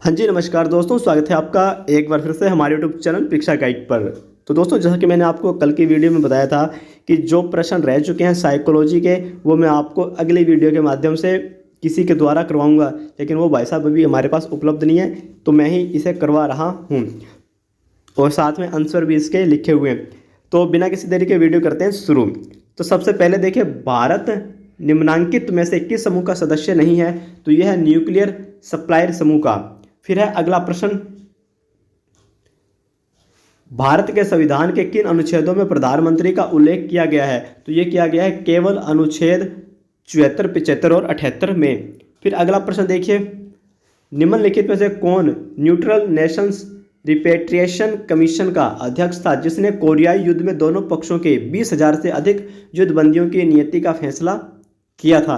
हाँ जी, नमस्कार दोस्तों, स्वागत है आपका एक बार फिर से हमारे यूट्यूब चैनल परीक्षा गाइड पर। तो दोस्तों, जैसा कि मैंने आपको कल की वीडियो में बताया था कि जो प्रश्न रह चुके हैं साइकोलॉजी के, वो मैं आपको अगली वीडियो के माध्यम से किसी के द्वारा करवाऊंगा, लेकिन वो भाई साहब अभी हमारे पास उपलब्ध नहीं है, तो मैं ही इसे करवा रहा हूँ और साथ में आंसर भी इसके लिखे हुए हैं। तो बिना किसी देरी के वीडियो करते हैं शुरू। तो सबसे पहले देखिए, भारत निम्नांकित में से किस समूह का सदस्य नहीं है? तो यह है न्यूक्लियर सप्लायर समूह का। फिर है अगला प्रश्न, भारत के संविधान के किन अनुच्छेदों में प्रधानमंत्री का उल्लेख किया गया है? तो ये किया गया है केवल अनुच्छेद 74, 75 और 78 में। फिर अगला प्रश्न देखिए, निम्नलिखित में से कौन न्यूट्रल नेशंस रिपेट्रिएशन कमीशन का अध्यक्ष था जिसने कोरियाई युद्ध में दोनों पक्षों के 20,000 से अधिक युद्धबंदियों की नियति का फैसला किया था?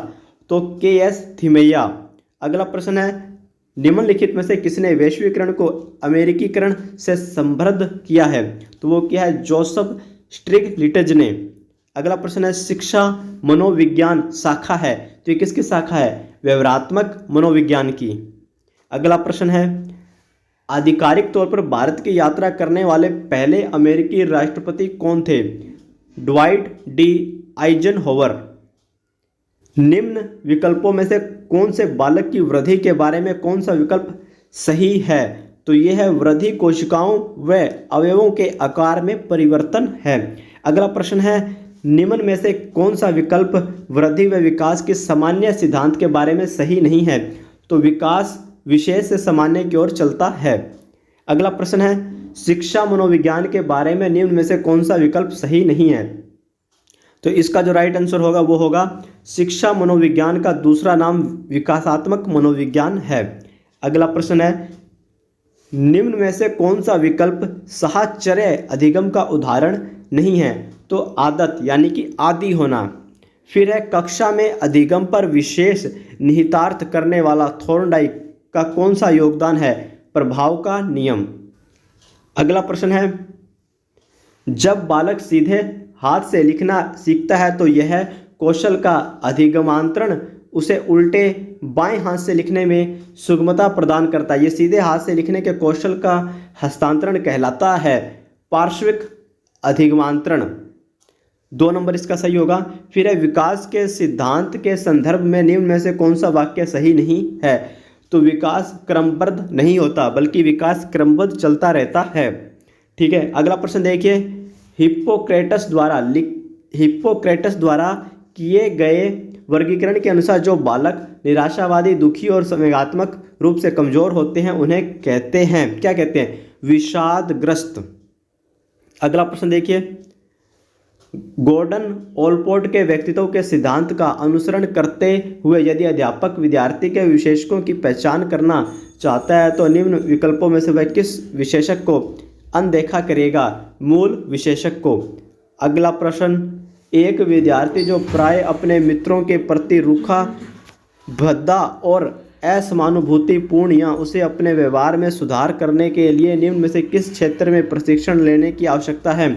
तो के.एस. थिमैया। अगला प्रश्न है, निम्नलिखित में से किसने वैश्वीकरण को अमेरिकीकरण से समृद्ध किया है? तो वो क्या है? जोसेफ स्टिग्लिट्ज़ ने। अगला प्रश्न है, शिक्षा मनोविज्ञान शाखा है, तो ये किसकी शाखा है? व्यवहारात्मक मनोविज्ञान की। अगला प्रश्न है, आधिकारिक तौर पर भारत की यात्रा करने वाले पहले अमेरिकी राष्ट्रपति कौन थे? Dwight D Eisenhower. निम्न विकल्पों में से कौन से बालक की वृद्धि के बारे में कौन सा विकल्प सही है? तो यह है वृद्धि कोशिकाओं व अवयवों के आकार में परिवर्तन है। अगला प्रश्न है, निम्न में से कौन सा विकल्प वृद्धि व विकास के सामान्य सिद्धांत के बारे में सही नहीं है? तो विकास विशेष से सामान्य की ओर चलता है। अगला प्रश्न है, शिक्षा मनोविज्ञान के बारे में निम्न में से कौन सा विकल्प सही नहीं है? तो इसका जो राइट आंसर होगा वो होगा शिक्षा मनोविज्ञान का दूसरा नाम विकासात्मक मनोविज्ञान है। अगला प्रश्न है, निम्न में से कौन सा विकल्प साहचर्य अधिगम का उदाहरण नहीं है? तो आदत यानी कि आदी होना। फिर है, कक्षा में अधिगम पर विशेष निहितार्थ करने वाला थॉर्नडाइक का कौन सा योगदान है? प्रभाव का नियम। अगला प्रश्न है, जब बालक सीधे हाथ से लिखना सीखता है तो यह कौशल का अधिगमांतरण उसे उल्टे बाएं हाथ से लिखने में सुगमता प्रदान करता है। ये सीधे हाथ से लिखने के कौशल का हस्तांतरण कहलाता है पार्श्विक अधिगमांतरण। 2 नंबर इसका सही होगा। फिर है, विकास के सिद्धांत के संदर्भ में निम्न में से कौन सा वाक्य सही नहीं है? तो विकास क्रमबद्ध नहीं होता, बल्कि विकास क्रमबद्ध चलता रहता है। ठीक है। अगला प्रश्न देखिए, हिप्पोक्रेटस द्वारा किए गए वर्गीकरण के अनुसार जो बालक निराशावादी, दुखी और संवेगात्मक रूप से कमजोर होते हैं उन्हें कहते हैं, क्या कहते हैं? विषादग्रस्त। अगला प्रश्न देखिए, गॉर्डन ओलपोर्ट के व्यक्तित्व के सिद्धांत का अनुसरण करते हुए यदि अध्यापक विद्यार्थी के विशेषकों की पहचान करना चाहता है तो निम्न विकल्पों में से वह किस विशेषक को अनदेखा करेगा? मूल विशेषक को। अगला प्रश्न, एक विद्यार्थी जो प्राय अपने मित्रों के प्रति रूखा, भद्दा और असमानुभूतिपूर्ण या उसे अपने व्यवहार में सुधार करने के लिए निम्न में से किस क्षेत्र में प्रशिक्षण लेने की आवश्यकता है?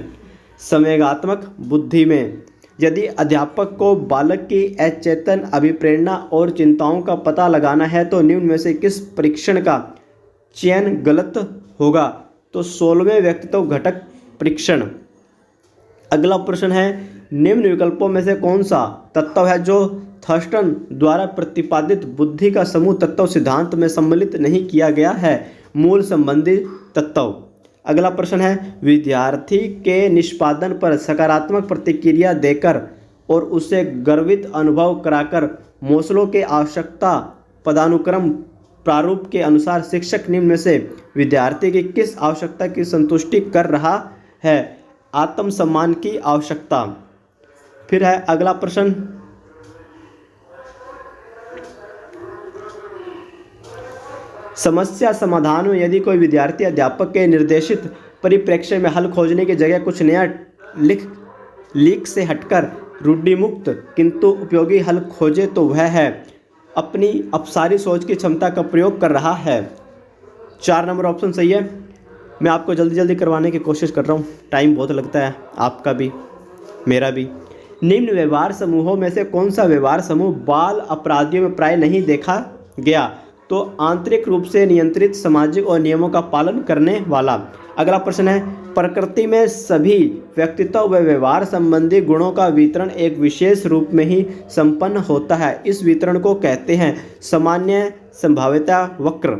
संवेगात्मक बुद्धि में। यदि अध्यापक को बालक की अचेतन अभिप्रेरणा और चिंताओं का पता लगाना है तो निम्न में से किस परीक्षण का चयन गलत होगा? तो 16वें व्यक्तित्व घटक परीक्षण। अगला प्रश्न है, निम्न विकल्पों में से कौन सा तत्व है जो थर्स्टन द्वारा प्रतिपादित बुद्धि का समूह तत्व सिद्धांत में सम्मिलित नहीं किया गया है? मूल संबंधी तत्व। अगला प्रश्न है, विद्यार्थी के निष्पादन पर सकारात्मक प्रतिक्रिया देकर और उसे गर्वित अनुभव कराकर मौसलों के आवश्यकता पदानुक्रम प्रारूप के अनुसार शिक्षक निम्न में से विद्यार्थी की किस आवश्यकता की संतुष्टि कर रहा है? आत्मसम्मान की आवश्यकता। फिर है अगला प्रश्न, समस्या समाधान में यदि कोई विद्यार्थी अध्यापक के निर्देशित परिप्रेक्ष्य में हल खोजने की जगह कुछ नया लीक से हटकर रूढ़िमुक्त किंतु उपयोगी हल खोजे तो वह है अपनी अपसारी सोच की क्षमता का प्रयोग कर रहा है। 4 नंबर ऑप्शन सही है। मैं आपको जल्दी जल्दी करवाने की कोशिश कर रहा हूँ, टाइम बहुत लगता है, आपका भी मेरा भी। निम्न व्यवहार समूहों में से कौन सा व्यवहार समूह बाल अपराधियों में प्राय नहीं देखा गया? तो आंतरिक रूप से नियंत्रित सामाजिक और नियमों का पालन करने वाला। अगला प्रश्न है, प्रकृति में सभी व्यक्तित्व व व्यवहार संबंधी गुणों का वितरण एक विशेष रूप में ही संपन्न होता है। इस वितरण को कहते हैं सामान्य संभाव्यता वक्र।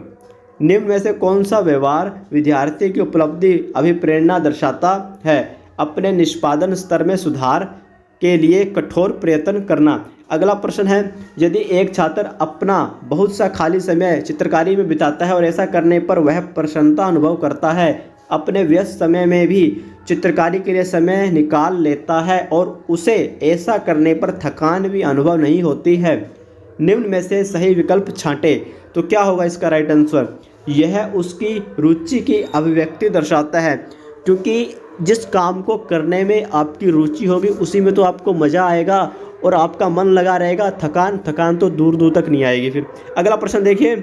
निम्न में से कौन सा व्यवहार विद्यार्थी की उपलब्धि अभिप्रेरणा दर्शाता है? अपने निष्पादन स्तर में सुधार के लिए कठोर प्रयत्न करना। अगला प्रश्न है, यदि एक छात्र अपना बहुत सा खाली समय चित्रकारी में बिताता है और ऐसा करने पर वह प्रसन्नता अनुभव करता है, अपने व्यस्त समय में भी चित्रकारी के लिए समय निकाल लेता है और उसे ऐसा करने पर थकान भी अनुभव नहीं होती है, निम्न में से सही विकल्प छांटे। तो क्या होगा इसका राइट आंसर? यह उसकी रुचि की अभिव्यक्ति दर्शाता है, क्योंकि जिस काम को करने में आपकी रुचि होगी उसी में तो आपको मज़ा आएगा और आपका मन लगा रहेगा। थकान तो दूर दूर तक नहीं आएगी। फिर अगला प्रश्न देखिए,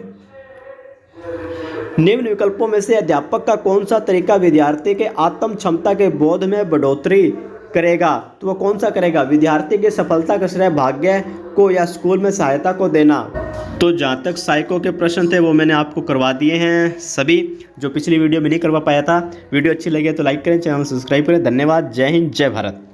निम्न विकल्पों में से अध्यापक का कौन सा तरीका विद्यार्थी के आत्म क्षमता के बोध में बढ़ोतरी करेगा? तो वह कौन सा करेगा? विद्यार्थी की सफलता का श्रेय भाग्य को या स्कूल में सहायता को देना। तो जहाँ तक साइको के प्रश्न थे वो मैंने आपको करवा दिए हैं सभी, जो पिछली वीडियो में नहीं करवा पाया था। वीडियो अच्छी लगी तो लाइक करें, चैनल सब्सक्राइब करें। धन्यवाद। जय हिंद, जय भारत।